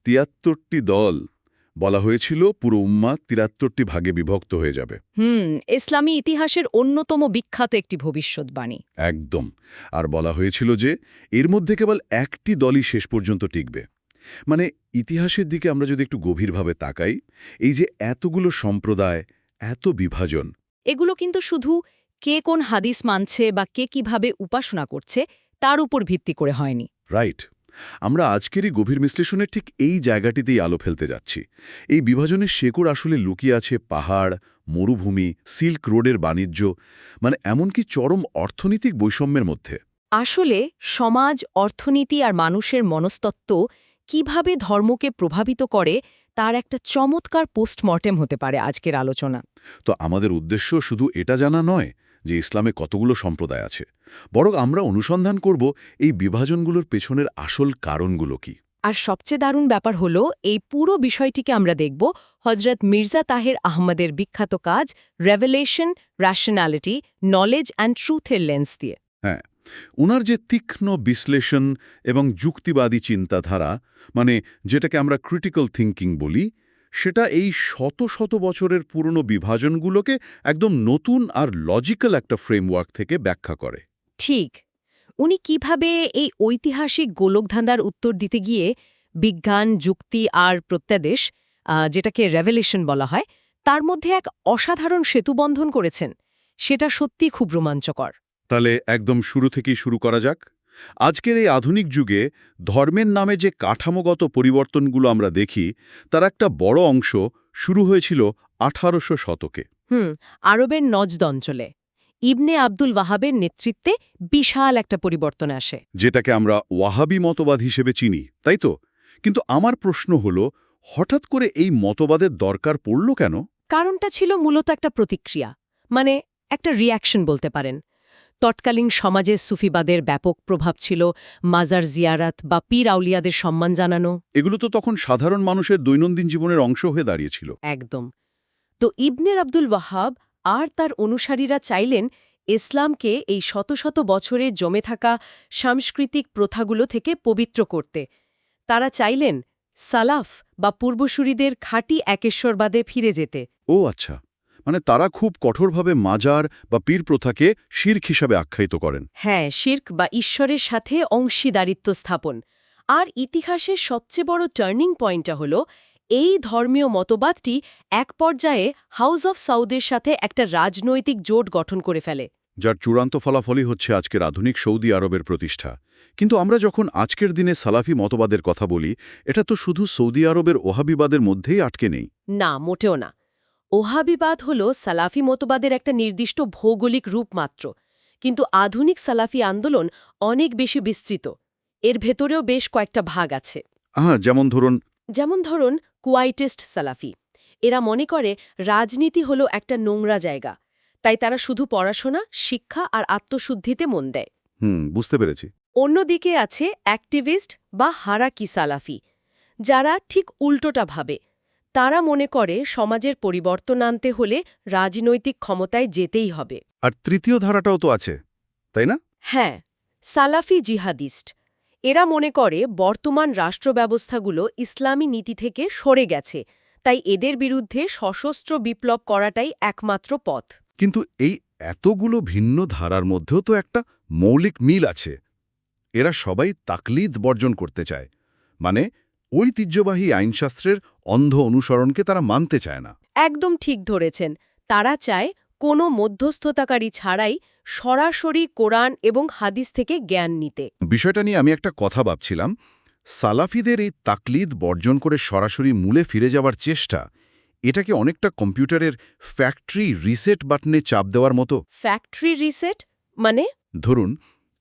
৭৩টি দল, বলা হয়েছিল পুরো উম্মাহ ৭৩টি ভাগে বিভক্ত হয়ে যাবে। ইসলামী ইতিহাসের অন্যতম বিখ্যাত একটি ভবিষ্যদ্বাণী। একদম। আর বলা হয়েছিল যে এর মধ্যে কেবল একটি দলই শেষ পর্যন্ত টিকবে। মানে ইতিহাসের দিকে আমরা যদি একটু গভীরভাবে তাকাই, এই যে এতগুলো সম্প্রদায়, এত বিভাজন, এগুলো কিন্তু শুধু কে কোন হাদিস মানছে বা কে কিভাবে উপাসনা করছে তার উপর ভিত্তি করে হয়নি। রাইট। আমরা আজকের এই গভীর বিশ্লেষণের ঠিক এই জায়গাটিতেই আলো ফেলতে যাচ্ছি। এই বিভাজনের শেকড় আসলে লুকিয়ে আছে পাহাড়, মরুভূমি, সিল্ক রোডের বাণিজ্য, মানে এমনকি চরম অর্থনৈতিক বৈষম্যের মধ্যে। আসলে সমাজ, অর্থনীতি আর মানুষের মনস্তত্ত্ব কিভাবে ধর্মকে প্রভাবিত করে তার একটা চমৎকার পোস্টমর্টেম হতে পারে আজকের আলোচনা। তো আমাদের উদ্দেশ্য শুধু এটা জানা নয় যে ইসলামে কতগুলো সম্প্রদায় আছে, বরং আমরা অনুসন্ধান করব এই বিভাজনগুলোর পেছনের আসল কারণগুলো কি। আর সবচেয়ে দারুণ ব্যাপার হলো এই পুরো বিষয়টিকে আমরা দেখব হজরত মির্জা তাহের আহমদের বিখ্যাত কাজ রেভেলেশন, র্যাশনালিটি, নলেজ অ্যান্ড ট্রুথের লেন্স দিয়ে। হ্যাঁ, উনার যে তীক্ষ্ণ বিশ্লেষণ এবং যুক্তিবাদী চিন্তাধারা, মানে যেটাকে আমরা ক্রিটিক্যাল থিঙ্কিং বলি, সেটা এই শত শত বছরের পুরনো বিভাজনগুলোকে একদম নতুন আর লজিক্যাল একটা ফ্রেমওয়ার্ক থেকে ব্যাখ্যা করে। ঠিক, উনি কিভাবে এই ঐতিহাসিক গোলকধাঁধার উত্তর দিতে গিয়ে বিজ্ঞান, যুক্তি আর প্রত্যাদেশ, যেটাকে রেভেলেশন বলা হয়, তার মধ্যে এক অসাধারণ সেতুবন্ধন করেছেন, সেটা সত্যি খুব রোমাঞ্চকর। তাহলে একদম শুরু থেকেই শুরু করা যাক। আজকের এই আধুনিক যুগে ধর্মের নামে যে কাঠামোগত পরিবর্তনগুলো আমরা দেখি, তার একটা বড় অংশ শুরু হয়েছিল ১৮০০ শতকে। আরবের নজদ অঞ্চলে ইবনে আব্দুল ওয়াহাবের নেতৃত্বে বিশাল একটা পরিবর্তন আসে। যেটাকে আমরা ওয়াহাবি মতবাদ হিসেবে চিনি, তাই তো? কিন্তু আমার প্রশ্ন হলো, হঠাৎ করে এই মতবাদের দরকার পড়ল কেন? কারণটা ছিল মূলত একটা প্রতিক্রিয়া, মানে একটা রিয়াকশন বলতে পারেন। তৎকালীন সমাজে সুফিবাদের ব্যাপক প্রভাব ছিল, মাজার জিয়ারাত বা পীর আউলিয়াদের সম্মান জানানো। এগুলো তো তখন সাধারণ মানুষের দৈনন্দিন জীবনের অংশ হয়ে দাঁড়িয়েছিল। একদম। তো ইবনে আব্দুল ওয়াহাব আর তার অনুসারীরা চাইলেন ইসলামকে এই শত শত বছরে জমে থাকা সাংস্কৃতিক প্রথাগুলো থেকে পবিত্র করতে। তারা চাইলেন সালাফ বা পূর্বসূরিদের খাঁটি একেশ্বরবাদে ফিরে যেতে। ও আচ্ছা, মানে তারা খুব কঠোরভাবে মাজার বা পীর প্রথাকে শিরক হিসাবে আখ্যায়িত করেন। হ্যাঁ, শির্ক বা ঈশ্বরের সাথে অংশীদারিত্ব স্থাপন। আর ইতিহাসের সবচেয়ে বড় টার্নিং পয়েন্টটা হল এই ধর্মীয় মতবাদটি এক পর্যায়ে হাউস অফ সাউদের সাথে একটা রাজনৈতিক জোট গঠন করে ফেলে। যার চূড়ান্ত ফলাফলই হচ্ছে আজকের আধুনিক সৌদি আরবের প্রতিষ্ঠা। কিন্তু আমরা যখন আজকের দিনে সালাফি মতবাদের কথা বলি, এটা তো শুধু সৌদি আরবের ওহাবিবাদের মধ্যেই আটকে নেই। না, মোটেও না। ওহাবিবাদ হল সালাফি মতবাদের একটা নির্দিষ্ট ভৌগোলিক রূপ মাত্র, কিন্তু আধুনিক সালাফি আন্দোলন অনেক বেশি বিস্তৃত। এর ভেতরেও বেশ কয়েকটা ভাগ আছে। যেমন ধরুন কুয়াইটিস্ট সালাফি। এরা মনে করে রাজনীতি হলো একটা নোংরা জায়গা, তাই তারা শুধু পড়াশোনা, শিক্ষা আর আত্মশুদ্ধিতে মন দেয়। বুঝতে পেরেছি। অন্যদিকে আছে অ্যাক্টিভিস্ট বা হারাকি সালাফি, যারা ঠিক উল্টোটা ভাবে। তারা মনে করে সমাজের পরিবর্তন আনতে হলে রাজনৈতিক ক্ষমতায় যেতেই হবে। আর তৃতীয় ধারাটাও তো আছে, তাই না? হ্যাঁ, সালাফি জিহাদিস্ট। এরা মনে করে বর্তমান রাষ্ট্রব্যবস্থাগুলো ইসলামী নীতি থেকে সরে গেছে, তাই এদের বিরুদ্ধে সশস্ত্র বিপ্লব করাটাই একমাত্র পথ। কিন্তু এই এতগুলো ভিন্ন ধারার মধ্যেও তো একটা মৌলিক মিল আছে। এরা সবাই তাকলিদ বর্জন করতে চায়, মানে ঐতিহ্যবাহী আইনশাস্ত্রের অন্ধ অনুসরণকে তারা মানতে চায় না। একদম ঠিক ধরেছেন। তারা চায় কোনো মধ্যস্থতাকারী ছাড়াই সরাসরি কোরআন এবং হাদিস থেকে জ্ঞান নিতে। বিষয়টা নিয়ে আমি একটা কথা ভাবছিলাম। সালাফিদের এই তাকলিদ বর্জন করে সরাসরি মূলে ফিরে যাওয়ার চেষ্টা, এটাকে অনেকটা কম্পিউটারের ফ্যাক্টরি রিসেট বাটনে চাপ দেওয়ার মতো। ফ্যাক্টরি রিসেট মানে? ধরুন,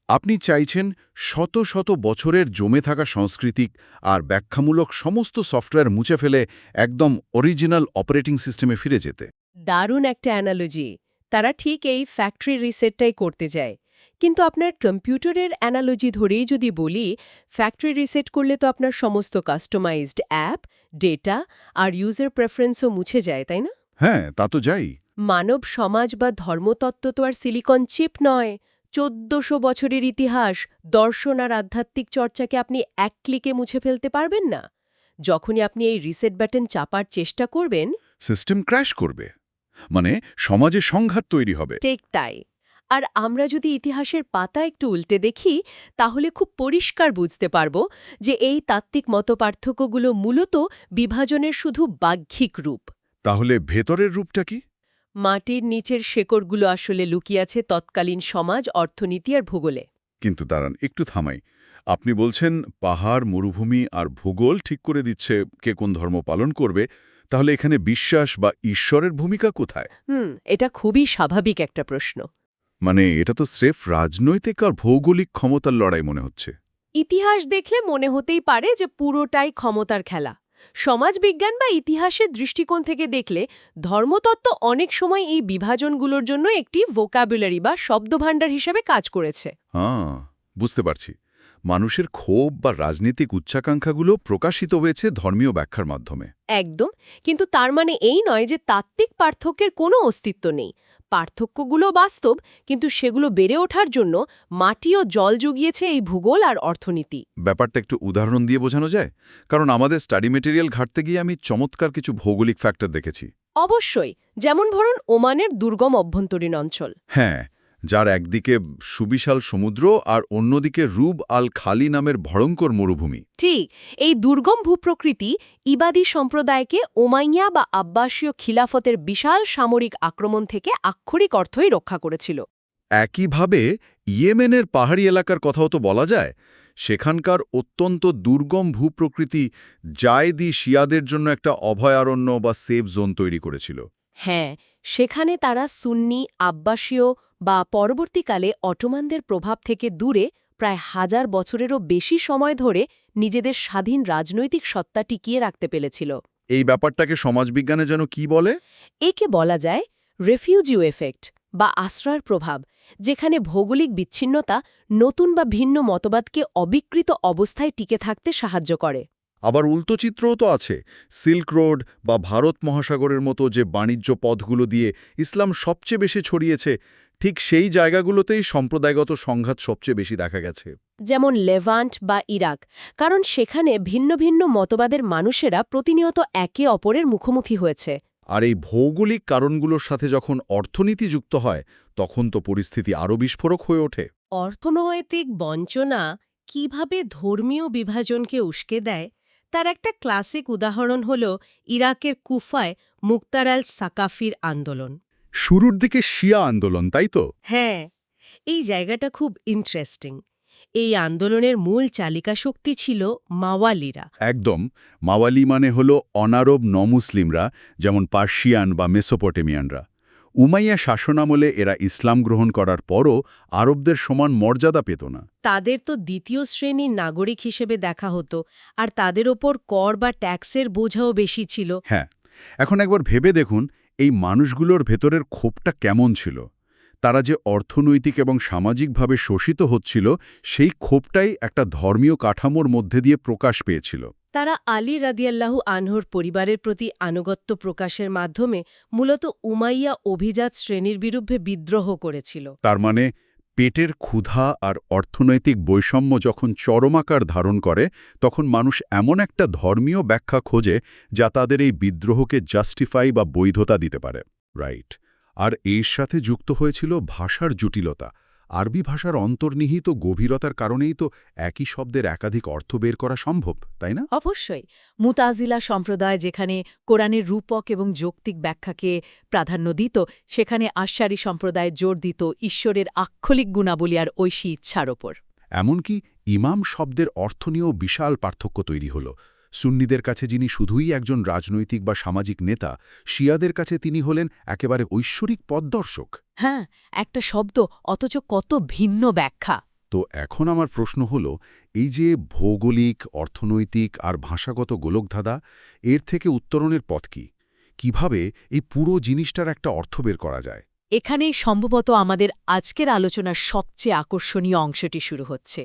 আপনি চাইছেন শত শত বছরের জমে থাকা সাংস্কৃতিক আর ব্যাখ্যামূলক সমস্ত সফটওয়্যার মুছে ফেলে একদম অরিজিনাল অপারেটিং সিস্টেমে ফিরে যেতে। দারুণ একটা অ্যানালজি। তারা ঠিক এই ফ্যাক্টরি রিসেটটাই করতে যায়। কিন্তু আপনার কম্পিউটারের অ্যানালজি ধরেই যদি বলি, ফ্যাক্টরি রিসেট করলে তো আপনার সমস্ত কাস্টমাইজড অ্যাপ, ডেটা আর ইউজার প্রেফারেন্সও মুছে যায়, তাই না? হ্যাঁ, তা তো যাই। মানব সমাজ বা ধর্মতত্ত্ব তো আর সিলিকন চিপ নয়। ১৪০০ বছরের ইতিহাস, দর্শন আর আধ্যাত্মিক চর্চাকে আপনি এক ক্লিকে মুছে ফেলতে পারবেন না। যখনই আপনি এই রিসেট বাটন চাপার চেষ্টা করবেন, সিস্টেম ক্র্যাশ করবে, মানে সমাজে সংঘাত তৈরি হবে। ঠিক তাই। আর আমরা যদি ইতিহাসের পাতা একটু উল্টে দেখি, তাহলে খুব পরিষ্কার বুঝতে পারব যে এই তাত্ত্বিক মতপার্থক্যগুলো মূলত বিভাজনের শুধু বাহ্যিক রূপ। তাহলে ভেতরের রূপটা কি? মাটির নিচের শেকড়গুলো আসলে লুকিয়ে আছে তৎকালীন সমাজ, অর্থনীতি আর ভূগোলে। কিন্তু দাঁড়ান, একটু থামাই। আপনি বলছেন পাহাড়, মরুভূমি আর ভূগোল ঠিক করে দিচ্ছে কে কোন ধর্ম পালন করবে, তাহলে এখানে বিশ্বাস বা ঈশ্বরের ভূমিকা কোথায়? এটা খুবই স্বাভাবিক একটা প্রশ্ন। মানে এটা তো স্রেফ রাজনৈতিক আর ভৌগোলিক ক্ষমতার লড়াই মনে হচ্ছে। ইতিহাস দেখলে মনে হতেই পারে যে পুরোটাই ক্ষমতার খেলা। সমাজবিজ্ঞান বা ইতিহাসের দৃষ্টিকোণ থেকে দেখলে ধর্মতত্ত্ব অনেক সময় এই বিভাজনগুলোর জন্য একটি ভোকাবুলারি বা শব্দভাণ্ডার হিসেবে কাজ করেছে। হ্যাঁ, বুঝতে পারছি। মানুষের ক্ষোভ বা রাজনৈতিক উচ্চাকাঙ্ক্ষাগুলো প্রকাশিত হয়েছে ধর্মীয় ব্যাখ্যার মাধ্যমে। একদম। কিন্তু তার মানে এই নয় যে তাত্ত্বিক পার্থক্যের কোনো অস্তিত্ব নেই। পার্থক্যগুলো বাস্তব, কিন্তু সেগুলো বেড়ে ওঠার জন্য মাটি ও জল জুগিয়েছে এই ভূগোল আর অর্থনীতি। ব্যাপারটা একটু উদাহরণ দিয়ে বোঝানো যায়? কারণ আমাদের স্টাডি মেটেরিয়াল ঘাঁটতে গিয়ে আমি চমৎকার কিছু ভৌগোলিক ফ্যাক্টর দেখেছি। অবশ্যই। যেমন ধরুন ওমানের দুর্গম অভ্যন্তরীণ অঞ্চল। হ্যাঁ, যার একদিকে সুবিশাল সমুদ্র আর অন্যদিকে রুব আল খালি নামের ভয়ঙ্কর মরুভূমি। ঠিক, এই দুর্গম ভূপ্রকৃতি ইবাদি সম্প্রদায়কে ওমাইয়া বা আব্বাসীয় খিলাফতের বিশাল সামরিক আক্রমণ থেকে আক্ষরিক অর্থই রক্ষা করেছিল। একইভাবে ইয়েমেনের পাহাড়ি এলাকার কথাও তো বলা যায়। সেখানকার অত্যন্ত দুর্গম ভূপ্রকৃতি জায়দি শিয়াদের জন্য একটা অভয়ারণ্য বা সেফ জোন তৈরি করেছিল। হ্যাঁ, সেখানে তারা সুন্নি, আব্বাসীয় বা পরবর্তীকালে অটোমানদের প্রভাব থেকে দূরে প্রায় 1000 বছরেরও বেশি সময় ধরে নিজেদের স্বাধীন রাজনৈতিক সত্তা টিকিয়ে রাখতে পেরেছিল। এই ব্যাপারটাকে সমাজবিজ্ঞানে যেন কি বলে? একে বলা যায় রেফিউজিও এফেক্ট বা আশ্রয়ের প্রভাব, যেখানে ভৌগোলিক বিচ্ছিন্নতা নতুন বা ভিন্ন মতবাদকে অবিকৃত অবস্থায় টিকে থাকতে সাহায্য করে। আবার উল্টো চিত্রও তো আছে। সিল্ক রোড বা ভারত মহাসাগরের মতো যে বাণিজ্য পথগুলো দিয়ে ইসলাম সবচেয়ে বেশি ছড়িয়েছে, ঠিক সেই জায়গাগুলোতেই সম্প্রদায়গত সংঘাত সবচেয়ে বেশি দেখা গেছে। যেমন লেভান্ট বা ইরাক, কারণ সেখানে ভিন্ন ভিন্ন মতবাদের মানুষেরা প্রতিনিয়ত একে অপরের মুখোমুখি হয়েছে। আর এই ভৌগোলিক কারণগুলোর সাথে যখন অর্থনীতি যুক্ত হয়, তখন তো পরিস্থিতি আরও বিস্ফোরক হয়ে ওঠে। অর্থনৈতিক বঞ্চনা কিভাবে ধর্মীয় বিভাজনকে উস্কে দেয়, তার একটা ক্লাসিক উদাহরণ হল ইরাকের কুফায় মুক্তার আল সাকাফির আন্দোলন। শুরুর দিকে শিয়া আন্দোলন, তাই তো? হ্যাঁ, এই জায়গাটা খুব ইন্টারেস্টিং। এই আন্দোলনের মূল চালিকা শক্তি ছিল মাওয়ালিরা। একদম। মাওয়ালি মানে হল অনারব নমুসলিমরা, যেমন পার্সিয়ান বা মেসোপটেমিয়ানরা। উমাইয়া শাসনামলে এরা ইসলাম গ্রহণ করার পরও আরবদের সমান মর্যাদা পেত না। তাদের তো দ্বিতীয় শ্রেণীর নাগরিক হিসেবে দেখা হতো, আর তাদের ওপর কর বা ট্যাক্সের বোঝাও বেশি ছিল। হ্যাঁ, এখন একবার ভেবে দেখুন এই মানুষগুলোর ভেতরের ক্ষোভটা কেমন ছিল। তারা যে অর্থনৈতিক এবং সামাজিকভাবে শোষিত হচ্ছিল, সেই ক্ষোভটাই একটা ধর্মীয় কাঠামোর মধ্যে দিয়ে প্রকাশ পেয়েছিল। তারা আলী রাদিয়াল্লাহু আনহুর পরিবারের প্রতি আনুগত্য প্রকাশের মাধ্যমে মূলত উমাইয়া অভিজাত শ্রেণীর বিরুদ্ধে বিদ্রোহ করেছিল। তার মানে পেটের ক্ষুধা আর অর্থনৈতিক বৈষম্য যখন চরমাকার ধারণ করে, তখন মানুষ এমন একটা ধর্মীয় ব্যাখ্যা খোঁজে যা তাদের এই বিদ্রোহকে জাস্টিফাই বা বৈধতা দিতে পারে। রাইট। আর এর সাথে যুক্ত হয়েছিল ভাষার জটিলতা। আরবি ভাষার অন্তর্নিহিত গভীরতার কারণেই তো একই শব্দের একাধিক অর্থ বের করা সম্ভব, তাই না? অবশ্যই। মুতাজিলা সম্প্রদায় যেখানে কোরআনের রূপক এবং যৌক্তিক ব্যাখ্যাকে প্রাধান্য দিত, সেখানে আশারি সম্প্রদায় জোর দিত ঈশ্বরের আক্ষরিক গুণাবলী আর ঐশী ইচ্ছার ওপর। এমনকি ইমাম শব্দের অর্থ নিয়েও বিশাল পার্থক্য তৈরি হল। সুন্নিদের কাছে যিনি শুধুই একজন রাজনৈতিক বা সামাজিক নেতা, শিয়াদের কাছে তিনি হলেন একেবারে ঐশ্বরিক পথদর্শক। হ্যাঁ, একটা শব্দ অথচ কত ভিন্ন ব্যাখ্যা। তো এখন আমার প্রশ্ন হল, এই যে ভৌগোলিক, অর্থনৈতিক আর ভাষাগত গোলকধাঁধা, এর থেকে উত্তরণের পথ কি? কিভাবে এই পুরো জিনিসটার একটা অর্থ বের করা যায়? এখানেই সম্ভবত আমাদের আজকের আলোচনার সবচেয়ে আকর্ষণীয় অংশটি শুরু হচ্ছে।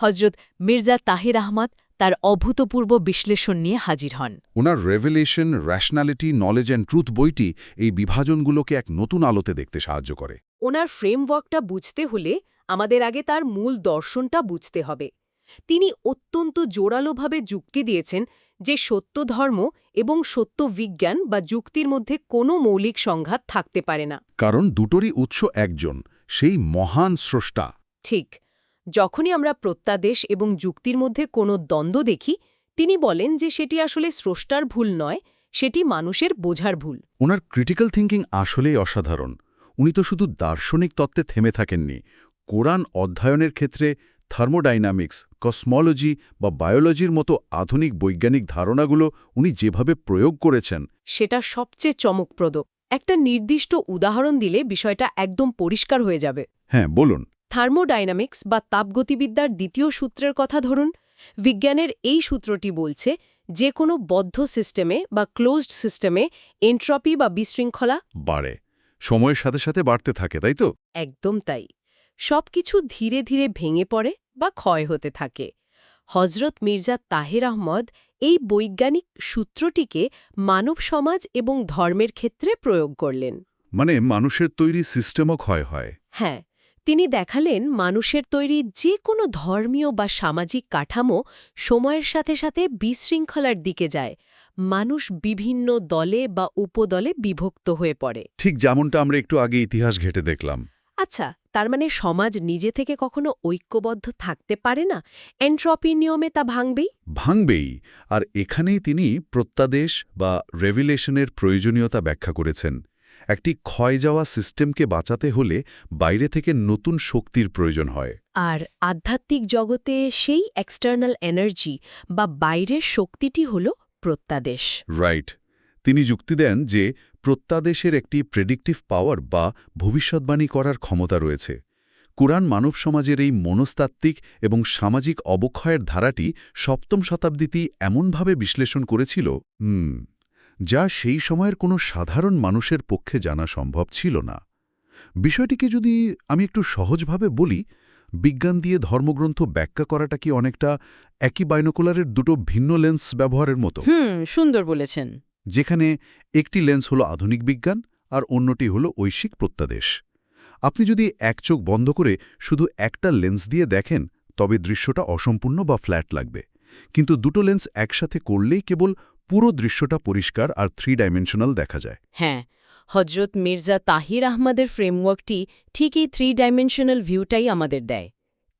হজরত মির্জা তাহির আহমদ তার অভূতপূর্ব বিশ্লেষণ নিয়ে হাজির হন। ওনার revelation, rationality, knowledge and truth বইটি এই বিভাজনগুলোকে এক নতুন আলোতে দেখতে সাহায্য করে। ওনার ফ্রেমওয়ার্কটা বুঝতে হলে আমাদের আগে তার মূল দর্শনটা বুঝতে হবে। তিনি অত্যন্ত জোরালোভাবে যুক্তি দিয়েছেন যে সত্য ধর্ম এবং সত্য বিজ্ঞান বা যুক্তির মধ্যে কোনো মৌলিক সংঘাত থাকতে পারে না। কারণ দুটোরই উৎস একজন, সেই মহান স্রষ্টা। ঠিক। যখনই আমরা প্রত্যাদেশ এবং যুক্তির মধ্যে কোনো দ্বন্দ্ব দেখি, তিনি বলেন যে সেটি আসলে স্রষ্টার ভুল নয়, সেটি মানুষের বোঝার ভুল। ওনার ক্রিটিক্যাল থিঙ্কিং আসলেই অসাধারণ। উনি তো শুধু দার্শনিক তত্ত্বে থেমে থাকেননি, কোরআন অধ্যয়নের ক্ষেত্রে থার্মোডাইনামিক্স, কসমোলজি বা বায়োলজির মতো আধুনিক বৈজ্ঞানিক ধারণাগুলো উনি যেভাবে প্রয়োগ করেছেন। সেটা সবচেয়ে চমকপ্রদ। একটা নির্দিষ্ট উদাহরণ দিলে বিষয়টা একদম পরিষ্কার হয়ে যাবে। হ্যাঁ, বলুন। থার্মোডাইনামিক্স বা তাপগতিবিদ্যার দ্বিতীয় সূত্রের কথা ধরুন। বিজ্ঞানের এই সূত্রটি বলছে যে কোনো বদ্ধ সিস্টেমে বা ক্লোজড সিস্টেমে এন্ট্রপি বা বিশৃঙ্খলা বাড়ে, সময়ের সাথে সাথে বাড়তে থাকে, তাই তো? একদম তাই। সবকিছু ধীরে ধীরে ভেঙে পড়ে বা ক্ষয় হতে থাকে। হজরত মির্জা তাহের আহমদ এই বৈজ্ঞানিক সূত্রটিকে মানব সমাজ এবং ধর্মের ক্ষেত্রে প্রয়োগ করলেন। মানে মানুষের তৈরি সিস্টেমও ক্ষয় হয়। হ্যাঁ, তিনি দেখালেন মানুষের তৈরি যে কোনো ধর্মীয় বা সামাজিক কাঠামো সময়ের সাথে সাথে বিশৃঙ্খলার দিকে যায়। মানুষ বিভিন্ন দলে বা উপদলে বিভক্ত হয়ে পড়ে। ঠিক যেমনটা আমরা একটু আগে ইতিহাস ঘেঁটে দেখলাম। আচ্ছা, তার মানে সমাজ নিজে থেকে কখনো ঐক্যবদ্ধ থাকতে পারে না? এন্ট্রপি নিয়মে তা ভাঙবেই। ভাঙবেই। আর এখানেই তিনি প্রত্যাদেশ বা রেভিলেশনের প্রয়োজনীয়তা ব্যাখ্যা করেছেন। একটি ক্ষয় যাওয়া সিস্টেমকে বাঁচাতে হলে বাইরে থেকে নতুন শক্তির প্রয়োজন হয়। আর আধ্যাত্মিক জগতে সেই এক্সটার্নাল এনার্জি বা বাইরের শক্তিটি হল প্রত্যাদেশ। রাইট। তিনি যুক্তি দেন যে প্রত্যাদেশের একটি প্রেডিক্টিভ পাওয়ার বা ভবিষ্যদ্বাণী করার ক্ষমতা রয়েছে। কুরআন মানব সমাজের এই মনস্তাত্ত্বিক এবং সামাজিক অবক্ষয়ের ধারাটি ৭ম শতাব্দীতেই এমনভাবে বিশ্লেষণ করেছিল যা সেই সময়ের কোনো সাধারণ মানুষের পক্ষে জানা সম্ভব ছিল না। বিষয়টিকে যদি আমি একটু সহজভাবে বলি, বিজ্ঞান দিয়ে ধর্মগ্রন্থ ব্যাখ্যা করাটা কি অনেকটা একই বাইনোকুলারের দুটো ভিন্ন লেন্স ব্যবহারের মতো? সুন্দর বলেছেন। যেখানে একটি লেন্স হলো আধুনিক বিজ্ঞান আর অন্যটি হলো ঐশিক প্রত্যাদেশ। আপনি যদি এক চোখ বন্ধ করে শুধু একটা লেন্স দিয়ে দেখেন, তবে দৃশ্যটা অসম্পূর্ণ বা ফ্ল্যাট লাগবে। কিন্তু দুটো লেন্স একসাথে করলেই কেবল পুরো দৃশ্যটা পরিষ্কার আর 3 ডাইমেনশনাল দেখা যায়। হ্যাঁ, হজরত মির্জা তাহির আহমদের ফ্রেমওয়ার্কটি ঠিক এই 3 ডাইমেনশনাল ভিউটাই আমাদের দেয়।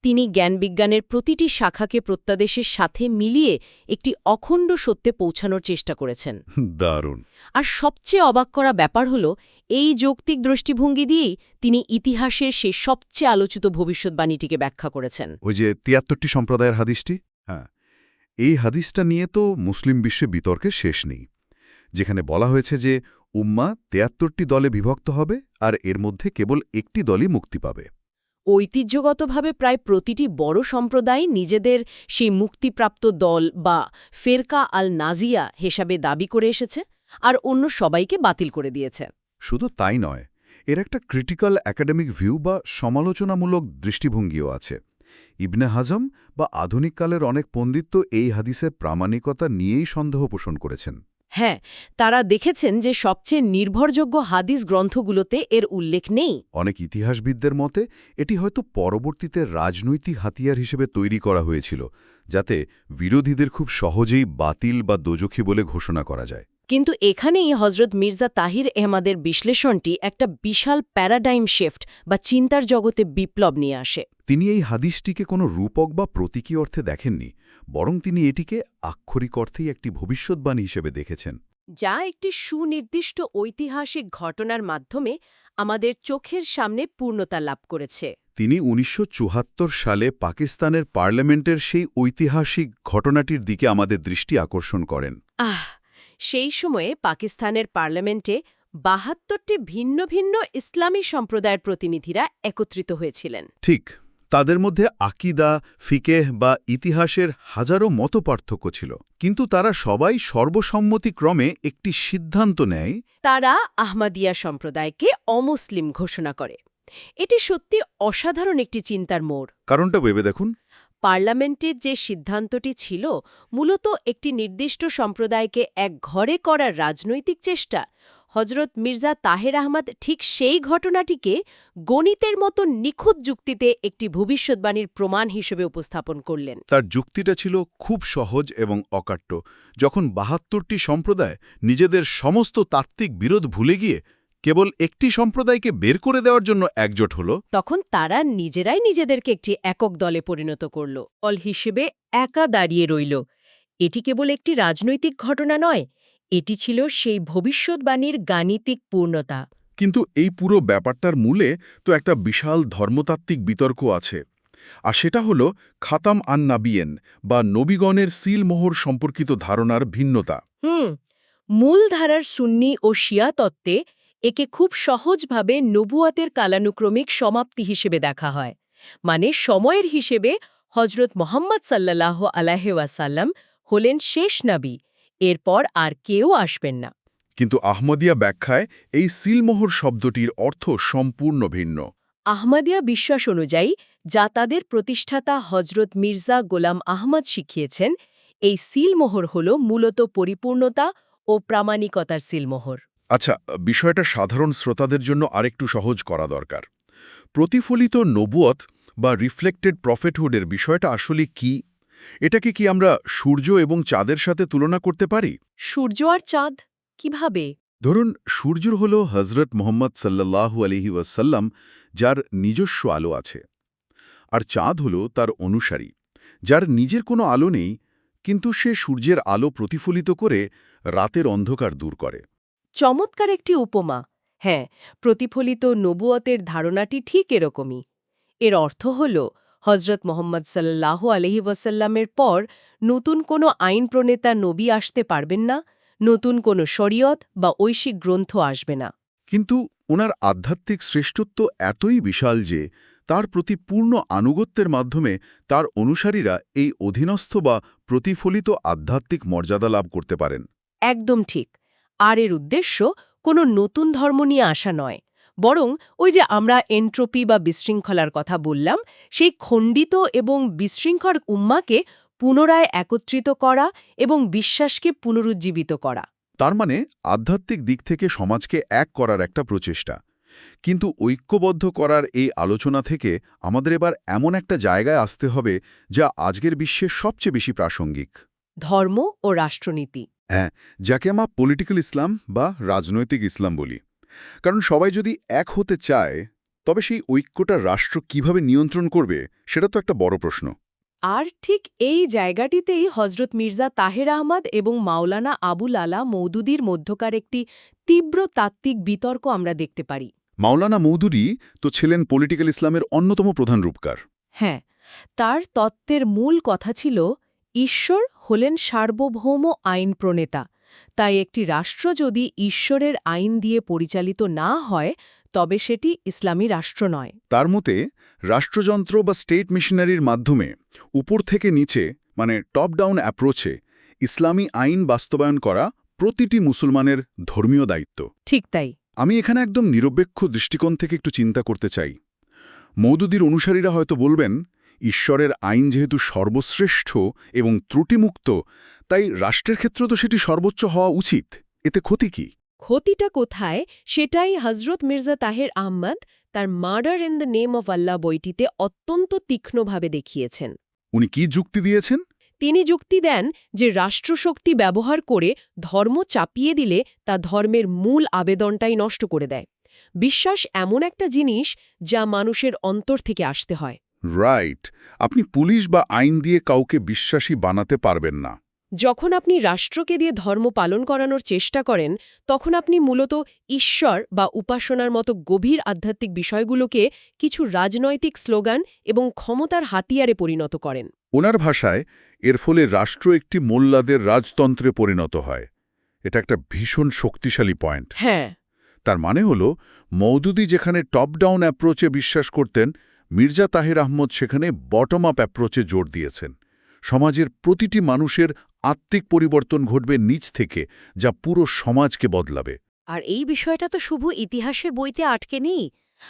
তিনি জ্ঞানবিজ্ঞানের প্রতিটি শাখাকে প্রত্যাদেশের সাথে মিলিয়ে একটি অখণ্ড সত্যে পৌঁছানোর চেষ্টা করেছেন। দারুণ। আর সবচেয়ে অবাক করা ব্যাপার হল, এই যৌক্তিক দৃষ্টিভঙ্গি দিয়েই তিনি ইতিহাসের সেই সবচেয়ে আলোচিত ভবিষ্যদ্বাণীটিকে ব্যাখ্যা করেছেন। ওই যে ৭৩টি সম্প্রদায়ের হাদিসটি। হ্যাঁ, এই হাদিসটা নিয়ে তো মুসলিম বিশ্বে বিতর্কের শেষ নেই। যেখানে বলা হয়েছে যে উম্মাহ ৭৩টি দলে বিভক্ত হবে আর এর মধ্যে কেবল একটি দলই মুক্তি পাবে। ঐতিহ্যগতভাবে প্রায় প্রতিটি বড় সম্প্রদায় নিজেদের সেই মুক্তিপ্রাপ্ত দল বা ফেরকা আল নাজিয়া হিসাবে দাবি করে এসেছে, আর অন্য সবাইকে বাতিল করে দিয়েছে। শুধু তাই নয়, এর একটা ক্রিটিক্যাল একাডেমিক ভিউ বা সমালোচনামূলক দৃষ্টিভঙ্গিও আছে। ইবনে হাজম বা আধুনিককালের অনেক পণ্ডিত তো এই হাদিসের প্রামাণিকতা নিয়েই সন্দেহ পোষণ করেছেন। হ্যাঁ, তারা দেখেছেন যে সবচেয়ে নির্ভরযোগ্য হাদিস গ্রন্থগুলোতে এর উল্লেখ নেই। অনেক ইতিহাসবিদদের মতে এটি হয়তো পরবর্তীতে রাজনৈতিক হাতিয়ার হিসেবে তৈরি করা হয়েছিল, যাতে বিরোধীদের খুব সহজেই বাতিল বা দোজখী বলে ঘোষণা করা যায়। কিন্তু এখানেই হজরত মির্জা তাহির আহমদের বিশ্লেষণটি একটা বিশাল প্যারাডাইম শিফট বা চিন্তার জগতে বিপ্লব নিয়ে আসে। তিনি এই হাদিসটিকে কোনো রূপক বা প্রতীকী অর্থে দেখেননি, বরং তিনি এটিকে আক্ষরিক অর্থেই একটি ভবিষ্যদ্বাণী হিসেবে দেখেছেন, যা একটি সুনির্দিষ্ট ঐতিহাসিক ঘটনার মাধ্যমে আমাদের চোখের সামনে পূর্ণতা লাভ করেছে। তিনি ১৯৭৪ সালে পাকিস্তানের পার্লামেন্টের সেই ঐতিহাসিক ঘটনাটির দিকে আমাদের দৃষ্টি আকর্ষণ করেন। সেই সময়ে পাকিস্তানের পার্লামেন্টে ৭২টি ভিন্ন ভিন্ন ইসলামী সম্প্রদায়ের প্রতিনিধিরা একত্রিত হয়েছিলেন। ঠিক, তাদের মধ্যে আকিদা, ফিকেহ বা ইতিহাসের হাজারো মতপার্থক্য ছিল, কিন্তু তারা সবাই সর্বসম্মতিক্রমে একটি সিদ্ধান্ত নেয়। তারা আহমদিয়া সম্প্রদায়কে অমুসলিম ঘোষণা করে। এটি সত্যি অসাধারণ একটি চিন্তার মোড়। কারণটা ভেবে দেখুন। পার্লামেন্টের যে সিদ্ধান্তটি ছিল মূলত একটি নির্দিষ্ট সম্প্রদায়কে এক ঘরে করার রাজনৈতিক চেষ্টা, হজরত মির্জা তাহের আহমদ ঠিক সেই ঘটনাটিকে গণিতের মতো নিখুঁত যুক্তিতে একটি ভবিষ্যদ্বাণীর প্রমাণ হিসেবে উপস্থাপন করলেন। তার যুক্তিটা ছিল খুব সহজ এবং অকাট্য। যখন ৭২টি সম্প্রদায় নিজেদের সমস্ত তাত্ত্বিক বিরোধ ভুলে গিয়ে কেবল একটি সম্প্রদায়কে বের করে দেওয়ার জন্য একজোট হল, তখন তারা নিজেরাই নিজেদেরকে একটি একক দলে পরিণত করল, দল হিসেবে একা দাঁড়িয়ে রইল। এটি কেবল একটি রাজনৈতিক ঘটনা নয়, এটি ছিল সেই ভবিষ্যদ্বাণীর গাণিতিক পূর্ণতা। কিন্তু এই পুরো ব্যাপারটার মূলে তো একটা বিশাল ধর্মতাত্ত্বিক বিতর্ক আছে। আর সেটা হল খাতাম আন নাবিয়েন বা নবীগণের সিলমোহর সম্পর্কিত ধারণার ভিন্নতা। মূলধারার সুন্নি ও শিয়া তত্ত্বে একে খুব সহজভাবে নবুয়াতের কালানুক্রমিক সমাপ্তি হিসেবে দেখা হয়। মানে সময়ের হিসেবে হজরত মোহাম্মদ সাল্লাল্লাহু আলাইহি ওয়াসাল্লাম হলেন শেষ নবী, এরপর আর কেউ আসবেন না। কিন্তু আহমদিয়া ব্যাখ্যায় এই সিলমোহর শব্দটির অর্থ সম্পূর্ণ ভিন্ন। আহমদিয়া বিশ্বাস অনুযায়ী, যা তাদের প্রতিষ্ঠাতা হজরত মির্জা গোলাম আহমদ শিখিয়েছেন, এই সিলমোহর হল মূলত পরিপূর্ণতা ও প্রামাণিকতার সিলমোহর। আচ্ছা, বিষয়টা সাধারণ শ্রোতাদের জন্য আরেকটু সহজ করা দরকার। প্রতিফলিত নবুয়ত বা রিফ্লেক্টেড প্রফেটহুডের বিষয়টা আসলে কি? এটাকে কি আমরা সূর্য এবং চাঁদের সাথে তুলনা করতে পারি? সূর্য আর চাঁদ কিভাবে? ধরুন, সূর্য হল হজরত মোহাম্মদ সাল্লাল্লাহু আলাইহি ওয়াসাল্লাম, যার নিজস্ব আলো আছে। আর চাঁদ হল তার অনুসারী, যার নিজের কোনো আলো নেই, কিন্তু সে সূর্যের আলো প্রতিফলিত করে রাতের অন্ধকার দূর করে। চমৎকার একটি উপমা। হ্যাঁ, প্রতিফলিত নবুয়তের ধারণাটি ঠিক এরকমই। এর অর্থ হল, হজরত মোহাম্মদ সাল্লাল্লাহু আলাইহি ওয়াসাল্লামের পর নতুন কোনো আইন প্রণেতা নবী আসতে পারবেন না, নতুন কোনো শরীয়ত বা ঐশিক গ্রন্থ আসবে না। কিন্তু ওনার আধ্যাত্মিক শ্রেষ্ঠত্ব এতই বিশাল যে তার প্রতি পূর্ণ আনুগত্যের মাধ্যমে তার অনুসারীরা এই অধীনস্থ বা প্রতিফলিত আধ্যাত্মিক মর্যাদা লাভ করতে পারেন। একদম ঠিক। আর এর উদ্দেশ্য কোনো নতুন ধর্ম নিয়ে আসা নয়, বরং ওই যে আমরা এন্ট্রপি বা বিশৃঙ্খলার কথা বললাম, সেই খণ্ডিত এবং বিশৃঙ্খল উম্মাকে পুনরায় একত্রিত করা এবং বিশ্বাসকে পুনরুজ্জীবিত করা। তার মানে আধ্যাত্মিক দিক থেকে সমাজকে এক করার একটা প্রচেষ্টা। কিন্তু ঐক্যবদ্ধ করার এই আলোচনা থেকে আমাদের এবার এমন একটা জায়গায় আসতে হবে যা আজকের বিশ্বে সবচেয়ে বেশি প্রাসঙ্গিক। ধর্ম ও রাষ্ট্রনীতি। হ্যাঁ, যাকে আমরা পলিটিক্যাল ইসলাম বা রাজনৈতিক ইসলাম বলি। কারণ সবাই যদি এক হতে চায়, তবে সেই ঐক্যটা রাষ্ট্র কিভাবে নিয়ন্ত্রণ করবে সেটা তো একটা বড় প্রশ্ন। আর ঠিক এই জায়গাটিতেই হজরত মির্জা তাহের আহমদ এবং মাওলানা আবুল আলা মৌদুদির মধ্যকার একটি তীব্র তাত্ত্বিক বিতর্ক আমরা দেখতে পারি। মাওলানা মৌদুদি তো ছিলেন পলিটিক্যাল ইসলামের অন্যতম প্রধান রূপকার। হ্যাঁ, তার তত্ত্বের মূল কথা ছিল ঈশ্বর হলেন সার্বভৌম আইন প্রণেতা, তাই একটি রাষ্ট্র যদি ঈশ্বরের আইন দিয়ে পরিচালিত না হয়, তবে সেটি ইসলামী রাষ্ট্র নয়। তার মতে রাষ্ট্রযন্ত্র বা স্টেট মিশনারির মাধ্যমে উপর থেকে নিচে, মানে টপ ডাউন অ্যাপ্রোচে ইসলামী আইন বাস্তবায়ন করা প্রতিটি মুসলমানের ধর্মীয় দায়িত্ব। ঠিক তাই। আমি এখানে একদম নিরপেক্ষ দৃষ্টিকোণ থেকে একটু চিন্তা করতে চাই। মৌদুদির অনুসারীরা হয়তো বলবেন, ঈশ্বরের আইন যেহেতু সর্বশ্রেষ্ঠ এবং ত্রুটিমুক্ত, তাই রাষ্ট্রের ক্ষেত্রে তো সেটি সর্বোচ্চ হওয়া উচিত। এতে ক্ষতি কি? ক্ষতিটা কোথায়, সেটাই হজরত মির্জা তাহের আহমদ তার murder in the name of Allah বইটিতে অত্যন্ত তীক্ষ্ণভাবে দেখিয়েছেন। উনি কি যুক্তি দিয়েছেন? তিনি যুক্তি দেন যে রাষ্ট্রশক্তি ব্যবহার করে ধর্ম চাপিয়ে দিলে তা ধর্মের মূল আবেদনটাই নষ্ট করে দেয়। বিশ্বাস এমন একটা জিনিস যা মানুষের অন্তর থেকে আসতে হয়। রাইট। আপনি পুলিশ বা আইন দিয়ে কাউকে বিশ্বাসী বানাতে পারবেন না। যখন আপনি রাষ্ট্রকে দিয়ে ধর্ম পালন করানোর চেষ্টা করেন, তখন আপনি মূলত ঈশ্বর বা উপাসনার মতো গভীর আধ্যাত্মিক বিষয়গুলোকে কিছু রাজনৈতিক স্লোগান এবং ক্ষমতার হাতিয়ারে পরিণত করেন। ওনার ভাষায় এর ফলে রাষ্ট্র একটি মোল্লাদের রাজতন্ত্রে পরিণত হয়। এটা একটা ভীষণ শক্তিশালী পয়েন্ট। হ্যাঁ, তার মানে হল, মৌদুদি যেখানে টপ ডাউন অ্যাপ্রোচে বিশ্বাস করতেন, মির্জা তাহের আহমদ সেখানে বটম আপ অ্যাপ্রোচে জোর দিয়েছেন। সমাজের প্রতিটি মানুষের আত্মিক পরিবর্তন ঘটবে নিচ থেকে, যা পুরো সমাজকে বদলাবে। আর এই বিষয়টা তো শুধু ইতিহাসের বইতে আটকে নেই।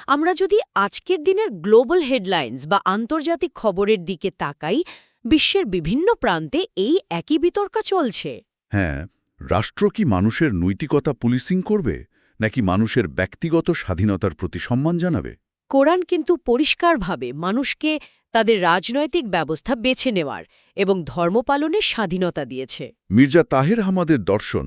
আমরা যদি আজকের দিনের গ্লোবাল হেডলাইন্স বা আন্তর্জাতিক খবরের দিকে তাকাই, বিশ্বের বিভিন্ন প্রান্তে এই একই বিতর্ক চলছে। হ্যাঁ, রাষ্ট্র কি মানুষের নৈতিকতা পুলিশিং করবে, নাকি মানুষের ব্যক্তিগত স্বাধীনতার প্রতি সম্মান জানাবে? কোরআন কিন্তু পরিষ্কারভাবে মানুষকে তাদের রাজনৈতিক ব্যবস্থা বেছে নেওয়ার এবং ধর্ম পালনের স্বাধীনতা দিয়েছে। মির্জা তাহের আহমদের দর্শন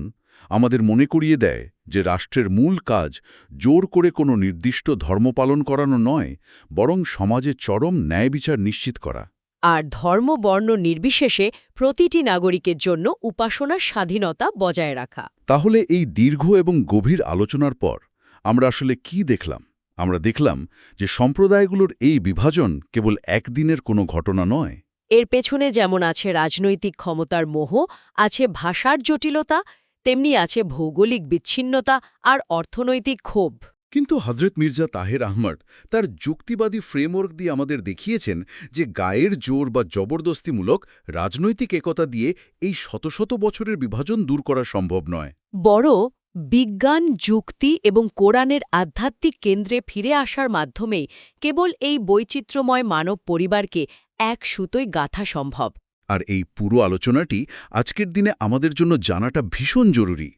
আমাদের মনে করিয়ে দেয় যে রাষ্ট্রের মূল কাজ জোর করে কোনো নির্দিষ্ট ধর্ম পালন করানো নয়, বরং সমাজে চরম ন্যায় বিচার নিশ্চিত করা। আর ধর্ম বর্ণ নির্বিশেষে প্রতিটি নাগরিকের জন্য উপাসনার স্বাধীনতা বজায় রাখা। তাহলে এই দীর্ঘ এবং গভীর আলোচনার পর আমরা আসলে কি দেখলাম? আমরা দেখলাম যে সম্প্রদায়গুলোর এই বিভাজন কেবল একদিনের কোনো ঘটনা নয়। এর পেছনে যেমন আছে রাজনৈতিক ক্ষমতার মোহ, আছে ভাষার জটিলতা, তেমনি আছে ভৌগোলিক বিচ্ছিন্নতা আর অর্থনৈতিক ক্ষোভ। কিন্তু হজরত মির্জা তাহের আহমদ তার যুক্তিবাদী ফ্রেমওয়ার্ক দিয়ে আমাদের দেখিয়েছেন যে গায়ের জোর বা জবরদস্তিমূলক রাজনৈতিক একতা দিয়ে এই শত শত বছরের বিভাজন দূর করা সম্ভব নয়। বড় বিজ্ঞান, যুক্তি এবং কোরআনের আধ্যাত্মিক কেন্দ্রে ফিরে আসার মাধ্যমেই কেবল এই বৈচিত্র্যময় মানব পরিবারকে এক সুতোয় গাঁথা সম্ভব। আর এই পুরো আলোচনাটি আজকের দিনে আমাদের জন্য জানাটা ভীষণ জরুরি।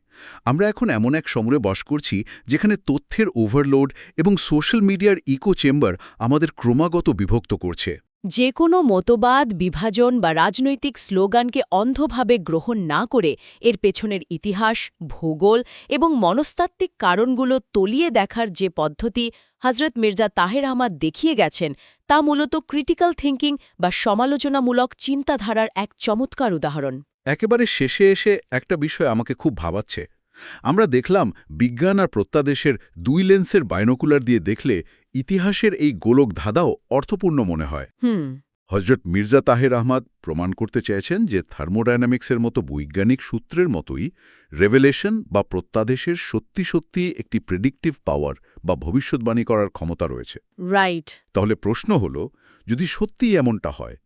আমরা এখন এমন এক সময়ে বাস করছি যেখানে তথ্যের ওভারলোড এবং সোশ্যাল মিডিয়ার ইকো চেম্বার আমাদের ক্রমাগত বিভক্ত করছে। যে কোনো মতবাদ, বিভাজন বা রাজনৈতিক স্লোগানকে অন্ধভাবে গ্রহণ না করে এর পেছনের ইতিহাস, ভূগোল এবং মনস্তাত্ত্বিক কারণগুলো তলিয়ে দেখার যে পদ্ধতি হজরত মির্জা তাহের আহমদ দেখিয়ে গেছেন, তা মূলত ক্রিটিক্যাল থিঙ্কিং বা সমালোচনামূলক চিন্তাধারার এক চমৎকার উদাহরণ। একেবারে শেষে এসে একটা বিষয় আমাকে খুব ভাবাচ্ছে। আমরা দেখলাম বিজ্ঞান আর প্রত্যাদেশের দুই লেন্সের বাইনোকুলার দিয়ে দেখলে ইতিহাসের এই গোলক ধাঁধাও অর্থপূর্ণ মনে হয়। হজরত মির্জা তাহের আহমদ প্রমাণ করতে চেয়েছেন যে থার্মোডায়নামিক্সের মতো বৈজ্ঞানিক সূত্রের মতোই রেভেলেশন বা প্রত্যাদেশের সত্যি সত্যি একটি প্রেডিক্টিভ পাওয়ার বা ভবিষ্যৎবাণী করার ক্ষমতা রয়েছে। রাইট। তাহলে প্রশ্ন হল, যদি সত্যিই এমনটা হয়,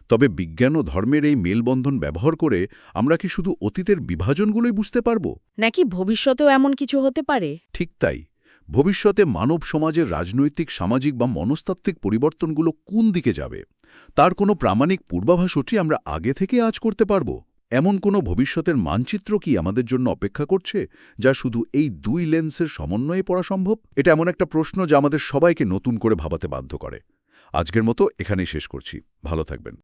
তবে বিজ্ঞান ও ধর্মের এই মেলবন্ধন ব্যবহার করে আমরা কি শুধু অতীতের বিভাজনগুলোই বুঝতে পারব, নাকি ভবিষ্যতেও এমন কিছু হতে পারে? ঠিক তাই। ভবিষ্যতে মানব সমাজের রাজনৈতিক, সামাজিক বা মনস্তাত্ত্বিক পরিবর্তনগুলো কোন দিকে যাবে, তার কোনো প্রামাণিক পূর্বাভাসটি আমরা আগে থেকে আজ করতে পারব? এমন কোনো ভবিষ্যতের মানচিত্র কি আমাদের জন্য অপেক্ষা করছে, যা শুধু এই দুই লেন্সের সমন্বয়ে পড়া সম্ভব? এটা এমন একটা প্রশ্ন যা আমাদের সবাইকে নতুন করে ভাবাতে বাধ্য করে। আজকের মতো এখানেই শেষ করছি। ভালো থাকবেন।